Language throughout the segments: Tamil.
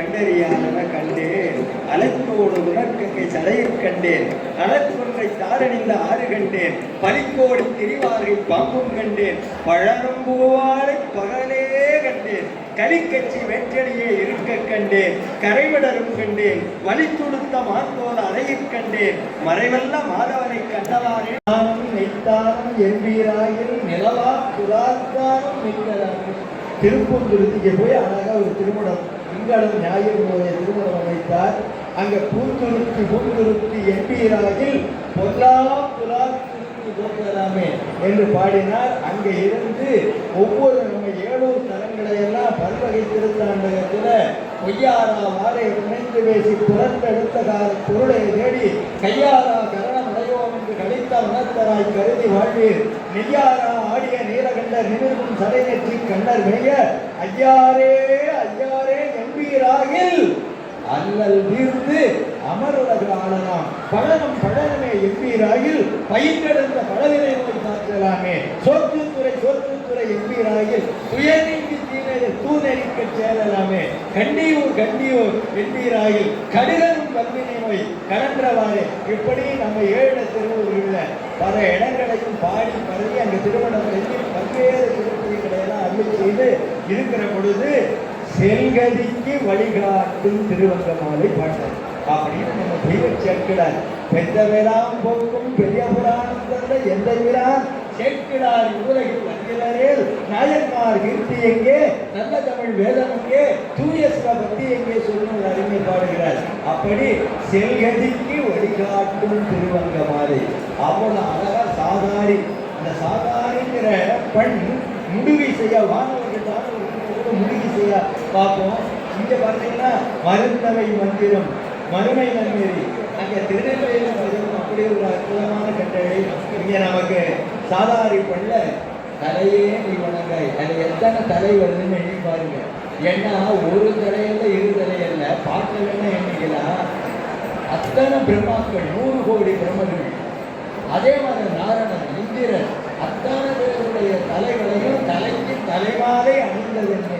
கண்டறியாதன கண்டேன் அலைக்கோடு உணர்க்கை சடையைக் கண்டேன் அலற்கொன்றை தாரணிந்த ஆறு கண்டேன் பலிக்கோடு திரிவாரை பாம்பும் கண்டேன் பழனம்பூவாலை பகலே கண்டேன் கலிக்கட்சி வெற்றடியே இருக்க கண்டேன் கரைவிடரும் கண்டேன் வலி துடுத்த மாந்தோர் அலையிற் கண்டேன் மறைவல்ல மாதவனை கண்டவாறே நானும் நெய்த்தானும் என்பீராயில் நிலவா புராத்தானும் நிற்கிறார்கள். திருப்பூந்துருத்திக்கு போய் அழகா ஒரு திருமணம் திங்களும் ஞாயிறு போய திருமணம் அமைத்தார். அங்க பூந்துருத்தி என்பீராயில் பொல்லா புலா போக்கலாமே என்று பாடினார். அங்கே இருந்து ஒவ்வொரு நம்ம 7 தலங்களை எல்லாம் பல்வகை திருத்தாண்டகத்துல பொய்யாரா வாரை இணைந்து பேசி புறந்தெடுத்த கால பொருளை தேடி கையாரா கரணம் அடையோம் என்று கழித்த உணர்த்தராய் கருதி வாழ்வீர். நெய்யாரா ஆடிய நீலகண்டர் நிமிர்வும் சடை நெற்றி கண்ணர் மேய ஐயாரே ஐயாரே என்பீராகில் அல்லல் தீர்ந்து அமருலக ஆளலாம் பழனம் பழனமே என்பீராயில் பயின்றெடுத்த பழவினை நோய் காக்கலாமே சோற்றுத்துறை என்பீராயில் துயநீங்கி தீமையை தூநெறிக்க சேரலாமே கண்டியூர் என்பீராயில் கடிதனும் கல்வினை நோய் கலன்றவாறு. இப்படி நம்ம 7 திருவூர்களில் பல இடங்களையும் பாடி பரவி அங்கு திருமணங்களையும் பல்வேறு திருப்பதிகளை எல்லாம் அருள் செய்து இருக்கிற பொழுது செல்கதிக்கு வழிகாட்டும் திருவங்கமாலை பாட்டார் அப்படின்னு நம்ம தெய்வ சேர்க்கிறார். பெந்த வேளாம் போக்கும் பெரிய புராணம் தந்த எந்த வீரான் சேர்க்கிறார் உலகில் வந்திலரேல் நாயன்மார் கீர்த்தி எங்கே நல்ல தமிழ் வேதம் எங்கே தூய சிவபக்தி எங்கே சொல்லும் அறிஞர் பாடுகிறார். அப்படி செல்கதிக்கு வழிகாட்டும் திருவங்கமாலை அவ்வளவு அழகா சாதாரி. அந்த சாதாரிங்கிற பெண் முடிவை செய்ய வானவர்கள் முடிவு செய்ய பார்ப்போம். இங்க பார்த்தீங்கன்னா மருந்தவை மந்திரம் மறுமை நன்மேரி அங்கே திருநெல்வேலி மந்திரம் அப்படி ஒரு அற்புதமான கட்டளை. இங்கே நமக்கு சாதாரி பண்ண தலையே நீ வணங்காய். அது எத்தனை தலை வருதுன்னு எண்ணி பாருங்க. ஏன்னா ஒரு தலையல்ல 2 தலையல்ல பார்க்கலன்னா எண்ணிக்கலாம். அத்தனை பிரம்மாக்கள் 100 கோடி பிரம்மர்கள். அதே மாதிரி நாரணன் இந்திரன் அத்தனை பேருடைய தலைகளையும் தலைக்கு தலைமாலை அணிந்ததென்ன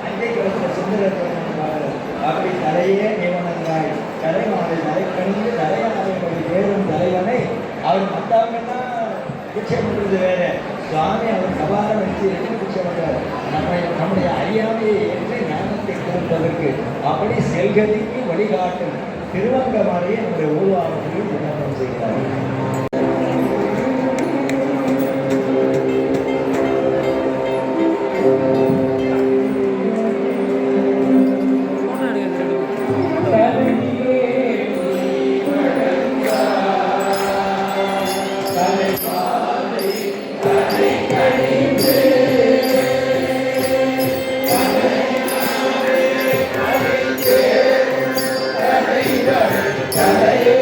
அன்றைக்கு வந்த சுந்தரர் அப்படி தலையே நியமனங்காய் தலைமாலை தலைக்கணிந்து தலையாலை பேரும் தலைவனை அவர் மற்றவங்கன்னா பிச்சை பண்ணுறது வேற. சுவாமி அவர் சபாரம் வச்சு பிச்சை பண்றார். நம்முடைய அறியாமையை ஏற்று ஞானத்தை கொடுப்பதற்கு அப்படி செல்கதிக்கு வழிகாட்டும் திருவங்கமாலையை நம்முடைய உருவாக்கத்தில் விண்ணப்பம் செய்கிறார்கள். தலையே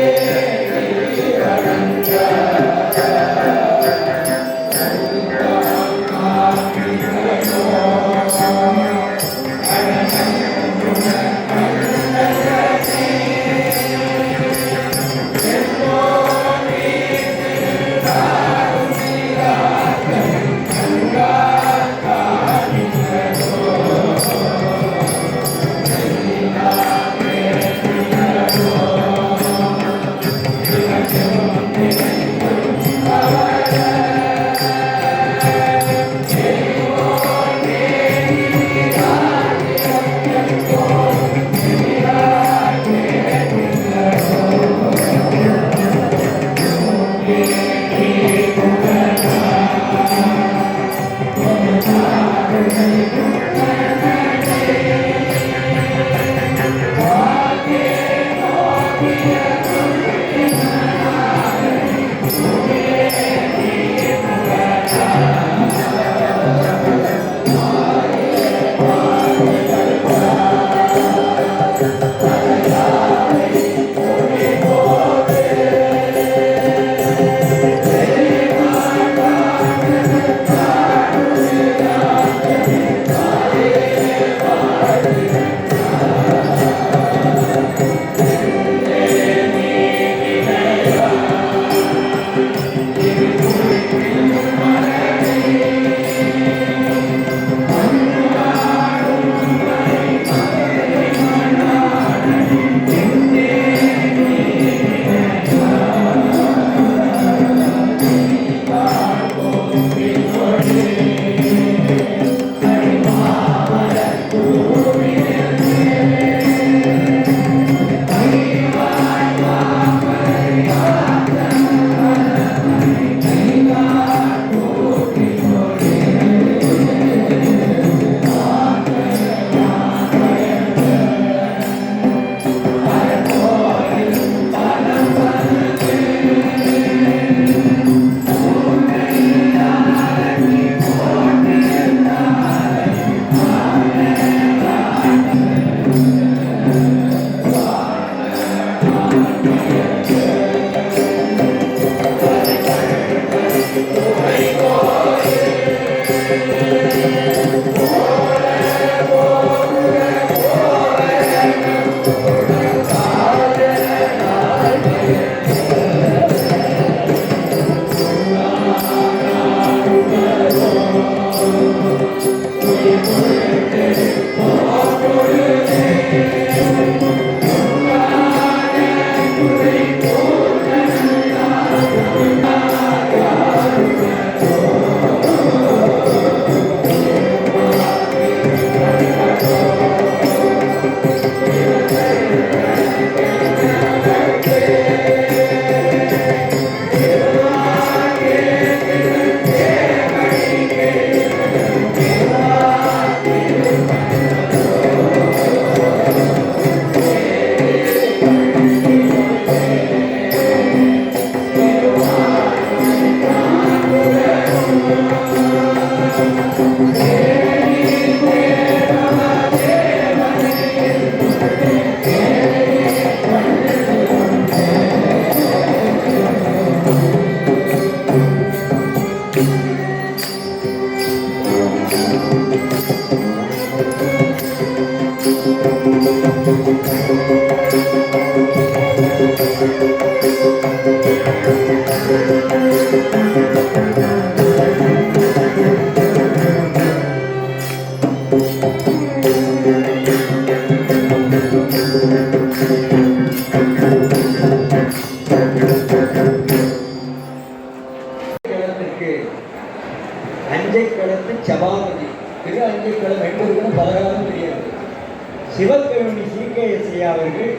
சபாபதி. திரு அஞ்சைக்களம் எங்க இருக்குன்னு பலகாலம் தெரியாது. சிவகவினி CKS அவர்கள்,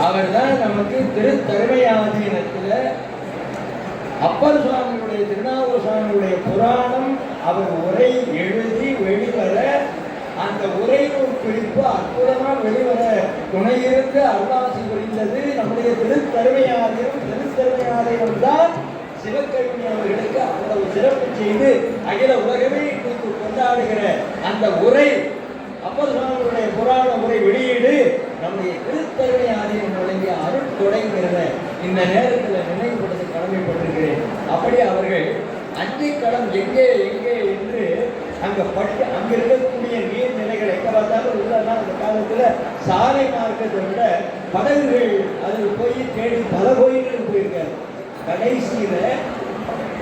அவர் தான் நமக்கு திருத்தருமையாதீனத்தில் அப்பர் சுவாமியுடைய திருநாவூர் சுவாமியுடைய புராணம் அவர் உரை எழுதி வெளிவர, அந்த உரை குறிப்பு அற்புதமாக வெளிவர துணையிருந்து அருளாசி புரிந்தது நம்முடைய திருத்தருமையாதீனம். திருத்தருமையாதீனம் தான் சிவகவினி அவர்களுக்கு அவ்வளவு சிறப்பு செய்து அகில உலகமே இன்றைக்கு கொண்டாடுகிற அந்த உரை, அப்பர் சுவாமியுடைய புராண உரை வெளியீடு நம்முடைய திருத்தருமையாதீனம் வழங்கிய அருள் தொடங்குகிறத இந்த நேரத்தில் நினைவுபடுத்த கடமைப்பட்டிருக்கிறேன். அப்படி அவர்கள் அஞ்சைக்களம் எங்கே எங்கே என்று அங்கே அங்கே இருக்கக்கூடிய நீர்நிலைகள் எங்கே பார்த்தாலும் உள்ளனா அந்த காலத்தில் சாலை மார்க்கத்தை விட படகுகள் அதில் போய் தேடி பல கோயில்கள் போயிருக்காரு. கடைசியில்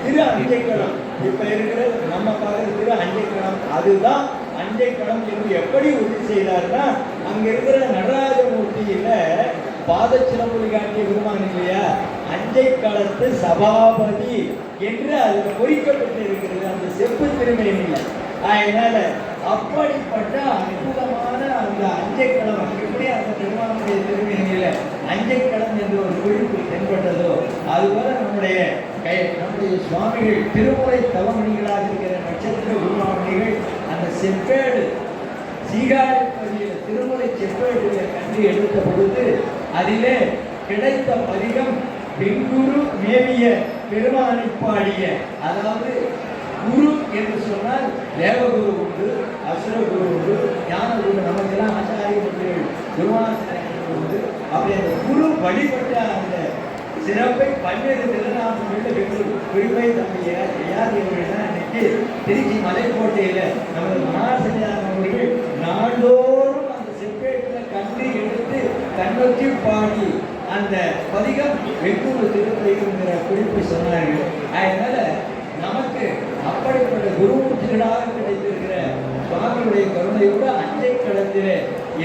திரு அஞ்சைக்களம் இப்ப இருக்கிற நம்ம பார்க்குற திரு அஞ்சைக்களம், அதுதான் அஞ்சைக்களம் என்று எப்படி உறுதி செய்தார்னா, அங்க இருக்கிற நடராஜமூர்த்தியில பாதச்சிலம்புலி காட்டிய பெருமான் இல்லையா, அஞ்சைக்களத்து சபாபதி என்று அதில் பொறிக்கப்பட்டிருக்கிறது அந்த செப்பு திருமேனியில். அதனால அப்படிப்பட்ட அற்புதமான அந்த அஞ்சைக்களம் எப்படி அந்த பெருமானுடைய திருமேனியில அஞ்சைக்களம் என்று ஒரு குறிப்பு தென்பட்டதோ, அதுபோல நம்முடைய சுவாமிகள் திருமுறை தவமணிகளாக இருக்கிற நட்சத்திர குருமாமணிகள் அந்த செப்பேடு சீகாழி பகுதியில் திருமுறை செப்பேடுகளை கண்டு எடுத்த பொழுது அதிலே கிடைத்த பதிகம் பெண்குரு மேவிய பெருமானை பாடிய, அதாவது குரு என்று சொன்னால் தேவகுரு உண்டு, அசுரகுரு உண்டு, ஞானகுரு, நமக்கெல்லாம் ஆச்சாரிய குருவாசனங்கள் உண்டு. அப்படி அந்த குரு வழிபட்ட அந்த சிறப்பை பல்வேறு திருநாமங்களில் குறிப்பை நம்ம யார் அன்னைக்கு திருச்சி மலைக்கோட்டையில் நமது மகாசன்னியானவர்கள் நாள்தோறும் அந்த செப்பேட்டில் கண்டு எடுத்து கண்ணொற்றி பாடி அந்த பதிகம் வெகுரு திருப்பதிங்கிற குறிப்பை சொன்னார்கள். அதனால நமக்கு அப்படிப்பட்ட குருமூர்த்திகளாக கிடைத்திருக்கிற சுவாமியுடைய கருணையோடு அஞ்சைக்களத்திலே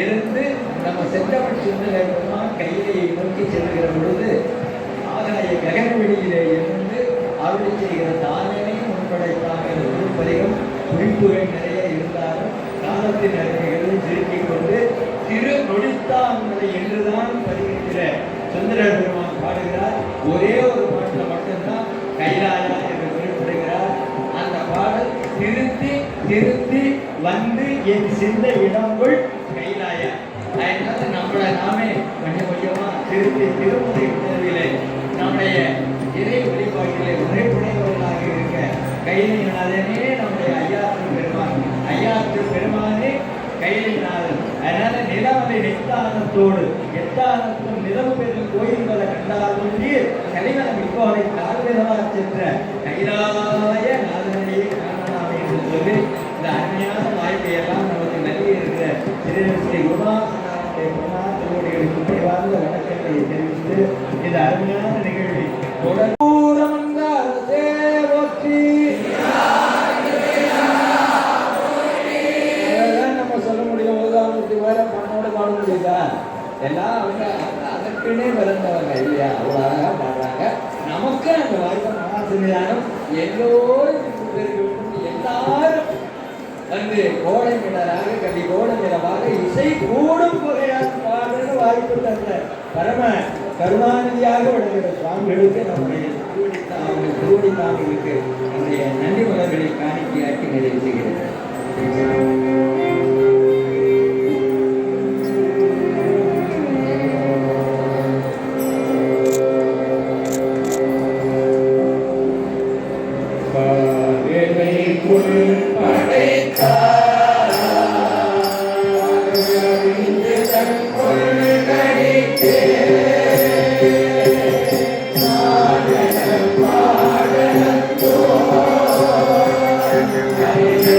இருந்து நம்ம சென்றவன் சிந்தனை கையிலே நோக்கி செல்கிற பொழுது ஆகாய ககனவெளியிலே இருந்து அருளை செய்கிற தானனையும் முன்படைத்தாங்க. திருப்பதிகம் குறிப்புகள் நிறைய இருந்தாலும் காலத்தின் அறிக்கைகளை சுருக்கிக் கொண்டு திரு நொடித்தான்மலை என்றுதான் பதிகின்ற சுந்தர பெருமான் பாடுகிறார். ஒரே ஒரு பாட்டில் மட்டும்தான் கைலாயா என்று குறிப்பிடுகிறார். அந்த பாடல் திருத்தி திருத்தி வந்து என் சிந்த இடங்குள் கைலாயா. அதனால நம்மளை நாமே கொஞ்சம் கொஞ்சமா திருத்தி திருமுறை உணர்விலே நம்முடைய இறை வழிபாட்டிலே உரைப்புடையவர்களாக இருக்க கைலைநாதனே நம்முடைய ஐயாத்திரு பெருமான், ஐயாத்திரு பெருமானே கைலைநாதன். அதனால நிலவலை நெத்தானத்தோடு எத்தானத்தும் நிலவு பெறும் கோயில்களை கண்டாலும் கலிவன மிக்கோரை தாழ்வினவாக சென்ற கைலாய நாதனையே காணலாம் என்று சொல்லி இந்த அருமையான வாய்ப்பையெல்லாம் நமக்கு நல்கி இருக்கிற ஸ்ரீ உமாசனாவுடைய பிரமாதோடிகளுக்கு குறைவார்ந்த வணக்கங்களை தெரிவித்து இந்த அருமையான நிகழ்வை தொடர் எல்லாம் அவங்க அதற்குன்னே பிறந்தவங்க இல்லையா, அவ்வளோ அழகாக பாடுறாங்க. நமக்கு அந்த வாய்ப்பு மகாசன்னிதானம் எல்லோரும் எல்லாரும் வந்து கோடை மிளராக கல்வி கோடை மிளவாக இசை கூடும் வகையாக பாடுற வாய்ப்பு தந்த பரம கருணாநிதியாக விடுகிற சுவாமிகளுக்கு நம்முடைய திருவடி தாமிகளுக்கு நம்முடைய நன்றி மலர்களை காணிக்கையாக்கி நிறைவு செய்கிறது. Hare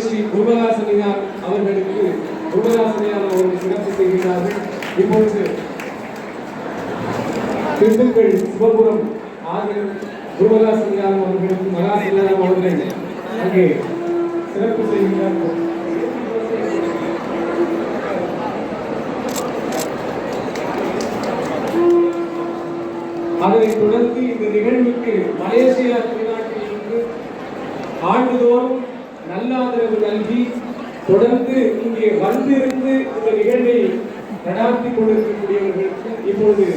ஸ்ரீ குருமதாசனியார் அவர்களுக்கு குருமதாசனியார் அவர்கள் சிறப்பு செய்கிறார்கள். இப்பொழுது திண்டுக்கல் சிவபுரம் ஆகிய குருமதாசனியார் அவர்களுக்கு மகாசனியார் அவர்கள் அங்கே சிறப்பு செய்கிறார்கள். அதனைத் தொடர்ந்து இந்த நிகழ்வுக்கு மலேசியா திருநாட்டில் இருந்து ஆண்டுதோறும் நல்ல ஆதரவு நல்கி தொடர்ந்து இங்கே வந்திருந்து இந்த நிகழ்வை நடாத்தி கொண்டிருக்கக்கூடியவர்களுக்கு இப்பொழுது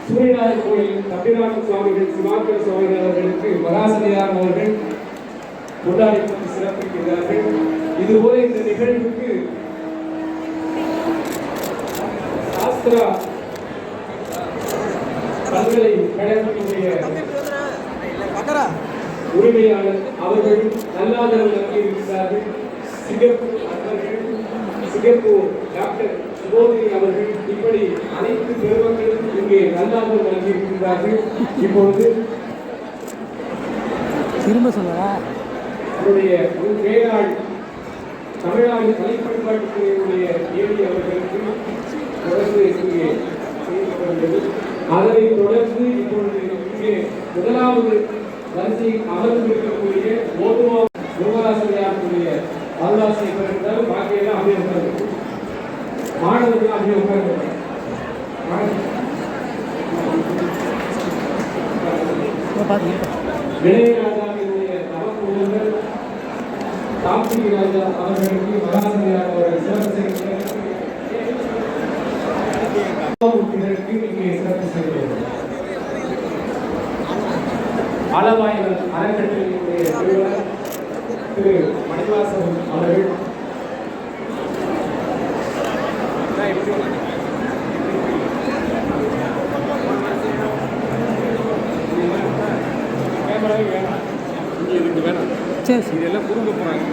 சூரியநாதர் கோயில் தம்பிராம சுவாமிகள் சிவாக்கர சுவாமிகள் அவர்களுக்கு மகாசனியார் அவர்கள் கொண்டாடி சிறப்பிக்கிறார்கள். இதுபோல இந்த நிகழ்வுக்கு சாஸ்திரா பல்கலைக்கழகத்தினுடைய உரிமையாளர் அவர்கள் நல்லாதரவு நல்கியிருக்கிறார்கள். சிங்கப்பூர் டாக்டர் சுபோதினி அவர்கள் இப்படி அனைத்து பெருமக்களும் இங்கே நல்லாதரவு நல்கியிருக்கிறார்கள். இப்பொழுது திரும்ப சொல்லவா அவருடைய வேளாண் தமிழ்நாடு கலை பண்பாட்டுத்துறையுடைய ஏவி அவர்களுக்கு தொடர்ந்து இங்கே செய்யப்பட்டுள்ளது. அதனைத் தொடர்ந்து இப்பொழுது இங்கே முதலாவது வரிசையில் அமர்ந்திருக்கக்கூடிய ஓதுவா குருமதாசனியாருடைய அருளாசை பெறுகிறார். பாக்கியெல்லாம் அப்படியே உட்கார்ந்து மாணவர்கள் அப்படியே உட்கார்ந்து இளையராஜாவினுடைய தவக்குழுவர் கார்த்திகை ராஜா அவர்களுக்கு மகாசனியார் அவர்கள் சிறப்பு செய்கிறார். இங்கே சிறப்பு செய்கிறார். ஆலவாயில் அறக்கட்டளையினுடைய நிறுவனர் திரு மணிவாசன் அவர்கள் சரி இதெல்லாம் குறுங்க போறாங்க.